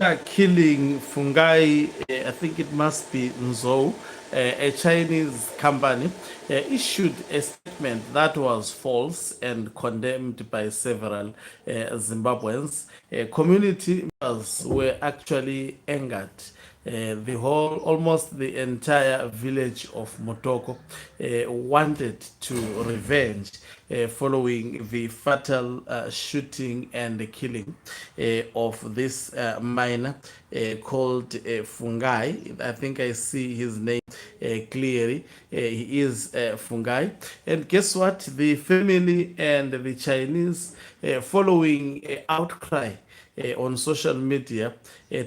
killing fungi, I think it must be Nzhou, a Chinese company, issued a statement that was false and condemned by several Zimbabweans. Community members were actually angered. Almost the entire village of Motoko wanted to revenge following the fatal shooting and the killing of this miner called Fungi. I think I see his name clearly. He is Fungi. And guess what? The family and the Chinese, following outcry on social media,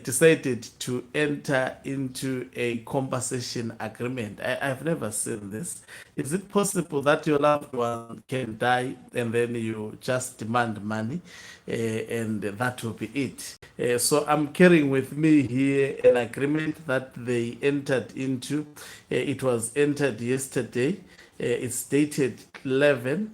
decided to enter into a compensation agreement. I've never seen this. Is it possible that your loved one can die and then you just demand money and that will be it? So I'm carrying with me here an agreement that they entered into. It was entered yesterday. It's dated 11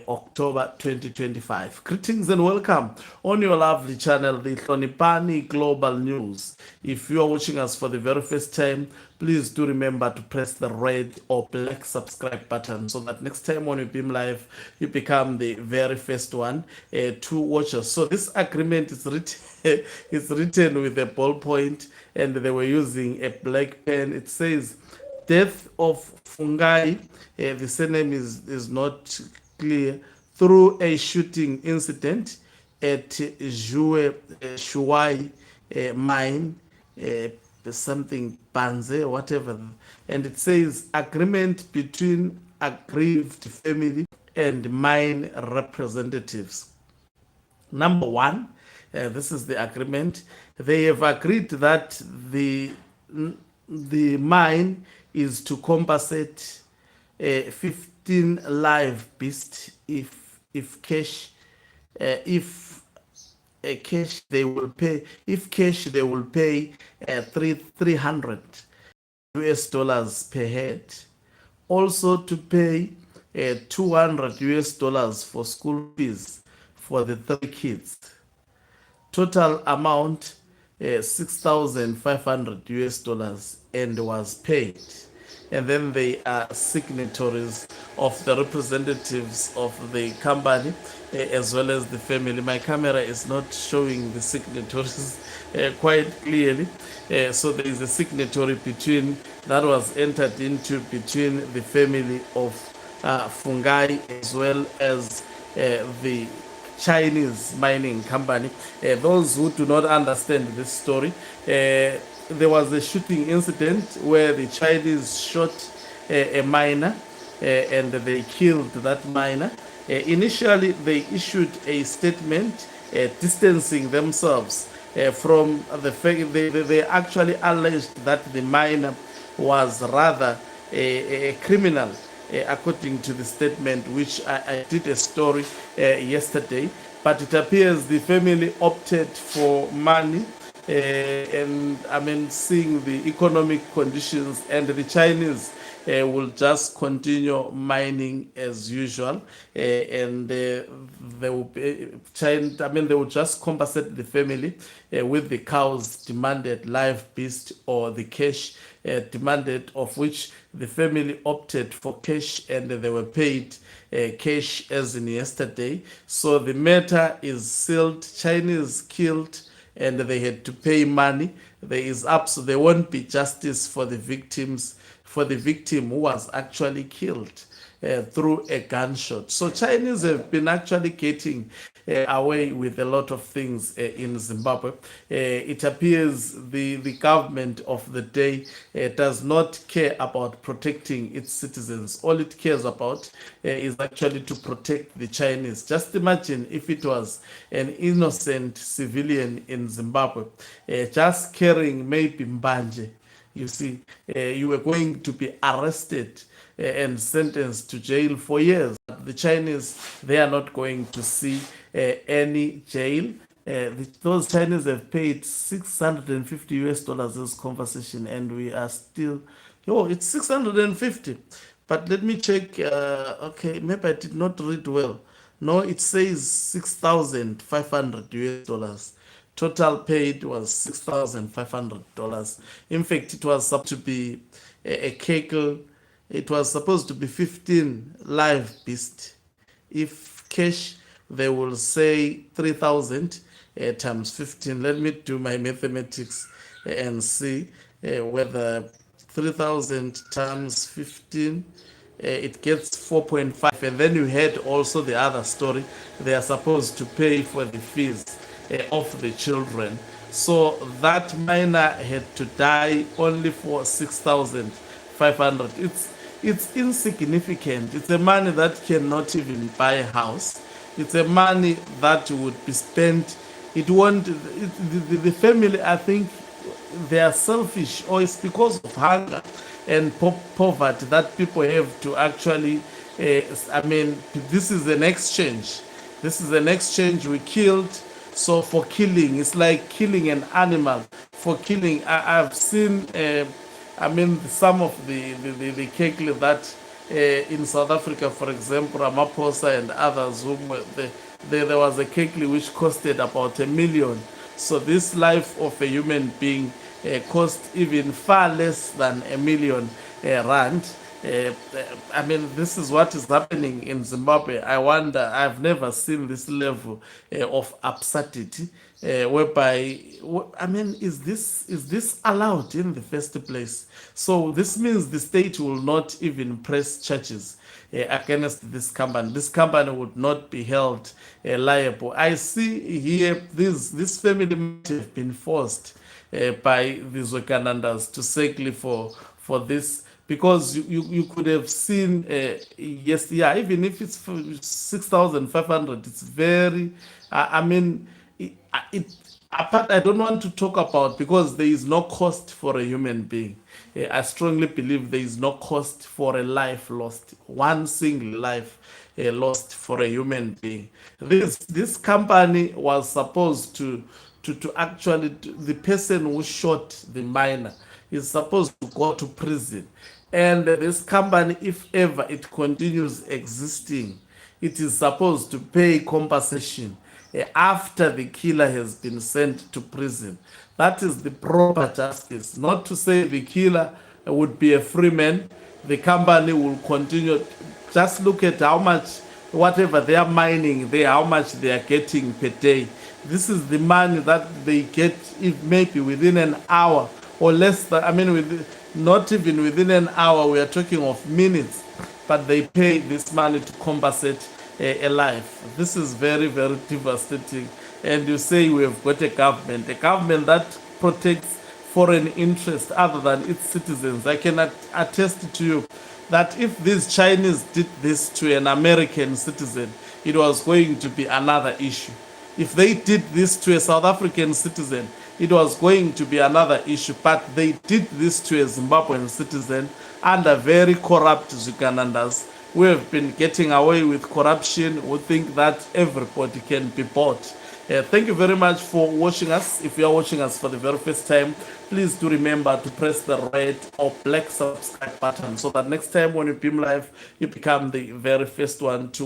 October 2025. Greetings and welcome on your lovely channel, the Hlonipani Global News. If you are watching us for the very first time, please do remember to press the red or black subscribe button so that next time when we beam live, you become the very first one to watch us. So this agreement is written, it's written with a ballpoint and they were using a black pen. It says, death of fungi, the surname is not clear, through a shooting incident at Jue Shuai mine, something Banze, whatever. And it says agreement between aggrieved family and mine representatives. Number one, this is the agreement. They have agreed that the mine is to compensate 15 live beasts if cash if cash they will pay if cash they will pay 300 US dollars per head, also to pay 200 US dollars for school fees for the 3 kids. Total amount 6,500 US dollars and was paid. And then they are signatories of the representatives of the company as well as the family. My camera is not showing the signatories quite clearly. So there is a signatory between that was entered into between the family of Fungi as well as the Chinese mining company. Those who do not understand this story, there was a shooting incident where the Chinese shot a miner and they killed that miner. Initially, they issued a statement distancing themselves from the fact they actually alleged that the miner was rather a criminal, according to the statement, which I did a story yesterday. But it appears the family opted for money, and I mean, seeing the economic conditions, and the Chinese will just continue mining as usual, and they will be, China, I mean, they will just compensate the family with the cows demanded live beast or the cash demanded, of which the family opted for cash and they were paid cash as in yesterday. So the matter is sealed. Chinese killed and they had to pay money. There won't be justice for the victims, for the victim who was actually killed through a gunshot. So Chinese have been actually getting away with a lot of things in Zimbabwe. It appears the government of the day does not care about protecting its citizens. All it cares about is actually to protect the Chinese. Just imagine if it was an innocent civilian in Zimbabwe just carrying maybe mbanje. You see, you were going to be arrested and sentenced to jail for years. The Chinese, they are not going to see any jail. Those Chinese have paid 650 US dollars as compensation, and we are still, it's 650. But let me check. Okay, maybe I did not read well. No, it says 6,500 US dollars Total paid was $6,500. In fact, it was supposed to be a kegel. It was supposed to be 15 live beasts. If cash, they will say 3,000 times 15. Let me do my mathematics and see whether 3,000 times 15, it gets 4.5. And then you had also the other story. They are supposed to pay for the fees of the children. So that minor had to die only for 6,500. It's insignificant. It's a money that cannot even buy a house. It's a money that would be spent. It won't. The family, I think, they are selfish, or it's because of hunger and poverty that people have to actually. I mean, this is an exchange. This is an exchange. We killed. So for killing, it's like killing an animal. For killing, I've seen. I mean, some of the kekle that in South Africa, for example, Ramaphosa and others, there was a kekle which costed about 1 million. So this life of a human being cost even far less than 1 million rand. I mean, this is what is happening in Zimbabwe. I wonder, I've never seen this level of absurdity, whereby, I mean, is this allowed in the first place? So this means the state will not even press charges against this company. This company would not be held liable. I see here this family might have been forced by the Zokanandas to settle for this, because you could have seen yes, yeah, even if it's 6,500, it's very I mean it apart. I don't want to talk about, because there is no cost for a human being. I strongly believe there is no cost for a life lost, one single life lost for a human being. This company was supposed to actually, the person who shot the minor is supposed to go to prison. And this company, if ever it continues existing, it is supposed to pay compensation after the killer has been sent to prison. That is the proper justice. Not to say the killer would be a free man, the company will continue. Just look at how much, whatever they are mining there, how much they are getting per day. This is the money that they get, if maybe within an hour or less than, I mean, not even within an hour, we are talking of minutes, but they pay this money to compensate a life. This is very, very devastating. And you say we have got a government that protects foreign interests other than its citizens. I can attest to you that if these Chinese did this to an American citizen, it was going to be another issue. If they did this to a South African citizen, it was going to be another issue. But they did this to a Zimbabwean citizen under very corrupt Ugandandas who have been getting away with corruption, who think that everybody can be bought. Thank you very much for watching us. If you are watching us for the very first time, please do remember to press the red or black subscribe button so that next time when you beam live, you become the very first one to